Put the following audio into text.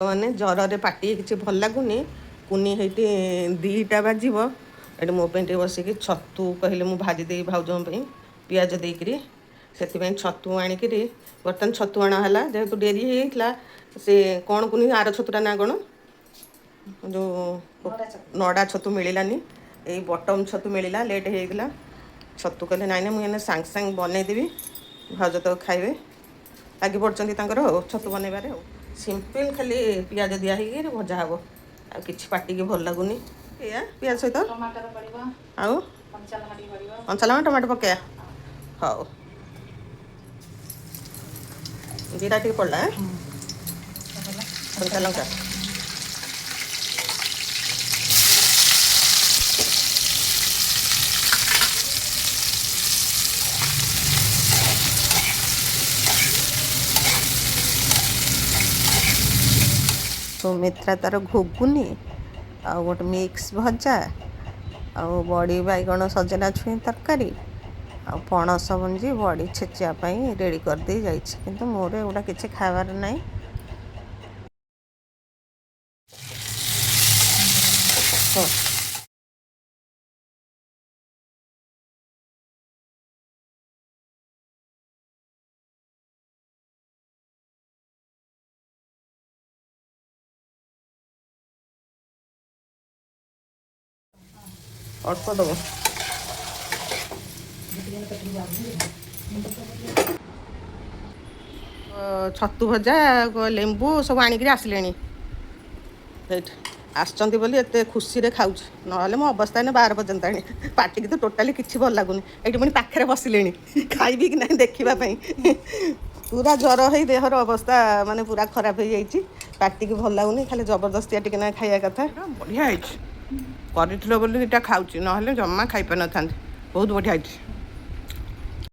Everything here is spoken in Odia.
ମାନେ ଜ୍ୱରରେ ପାଟି କିଛି ଭଲ ଲାଗୁନି କୁନି ହେଇଠି 2ଟା ବାଜିବ ଏଠି ମୋ ପାଇଁ ଟିକେ ବସିକି ଛତୁ କହିଲେ ମୁଁ ଭାଜି ଦେଇ ଭାଉଜଙ୍କ ପାଇଁ ପିଆଜ ଦେଇକିରି ସେଥିପାଇଁ ଛତୁ ଆଣିକିରି ବର୍ତ୍ତମାନ ଛତୁ ଅଣା ହେଲା ଯେହେତୁ ଡେରି ହେଇଯାଇଥିଲା ସେ କ'ଣ କୁନି ଆର ଛତୁଟା ନା କ'ଣ ଯେଉଁ ନଡ଼ା ଛତୁ ମିଳିଲାନି ଏଇ ବଟମ୍ ଛତୁ ମିଳିଲା ଲେଟ୍ ହେଇଯାଇଥିଲା ଛତୁ କହିଲେ ନାଇଁ ନା ମୁଁ ଏନେ ସାଙ୍ଗେ ସାଙ୍ଗେ ବନେଇଦେବି ଭାଉଜ ତାକୁ ଖାଇବେ ଲାଗି ପଡ଼ିଛନ୍ତି ତାଙ୍କର ଆଉ ଛତୁ ବନେଇବାରେ ଆଉ ସିମ୍ପଲ୍ ଖାଲି ପିଆଜ ଦିଆ ହେଇକି ଭଜା ହେବ ଆଉ କିଛି ପାଟିକି ଭଲ ଲାଗୁନି ଏଇଆ ପିଆଜ ସହିତ ଆଉ କଞ୍ଚା ଲଙ୍କା ଟମାଟୋ ପକେଇବା ହଉ ଜିରା ଟିକେ ପଡ଼ିଲା କଞ୍ଚା ଲଙ୍କା ସୁମିତ୍ରା ତାର ଘୁଗୁନି ଆଉ ଗୋଟେ ମିକ୍ସ ଭଜା ଆଉ ବଡ଼ି ବାଇଗଣ ସଜନା ଛୁଇଁ ତରକାରୀ ଆଉ ପଣସ ମଞ୍ଜି ବଡ଼ି ଛେଚିବା ପାଇଁ ରେଡ଼ି କରିଦେଇ ଯାଇଛି କିନ୍ତୁ ମୋର ଏଗୁଡ଼ା କିଛି ଖାଇବାର ନାହିଁ ଅଳ୍ପ ଦେବ ଛତୁ ଭଜା ଲେମ୍ବୁ ସବୁ ଆଣିକିରି ଆସିଲେଣି ସେଇଠି ଆସିଛନ୍ତି ବୋଲି ଏତେ ଖୁସିରେ ଖାଉଛି ନହେଲେ ମୋ ଅବସ୍ଥା ଏଇନେ 12 ପର୍ଯ୍ୟନ୍ତାଣି ପାଟିକି ତ ଟୋଟାଲି କିଛି ଭଲ ଲାଗୁନି ଏଇଠି ପୁଣି ପାଖରେ ବସିଲେଣି ଖାଇବି କି ନାହିଁ ଦେଖିବା ପାଇଁ ପୁରା ଜ୍ୱର ହେଇ ଦେହର ଅବସ୍ଥା ମାନେ ପୁରା ଖରାପ ହେଇଯାଇଛି ପାଟିକି ଭଲ ଲାଗୁନି ଖାଲି ଜବରଦସ୍ତିଆ ଟିକେ ନା ଖାଇବା କଥା ବଢ଼ିଆ ହେଇଛି କରିଥିଲ ବୋଲି ଏଇଟା ଖାଉଛି ନହେଲେ ଜମା ଖାଇପାରିନଥାନ୍ତି ବହୁତ ବଢ଼ିଆ ହେଇଛି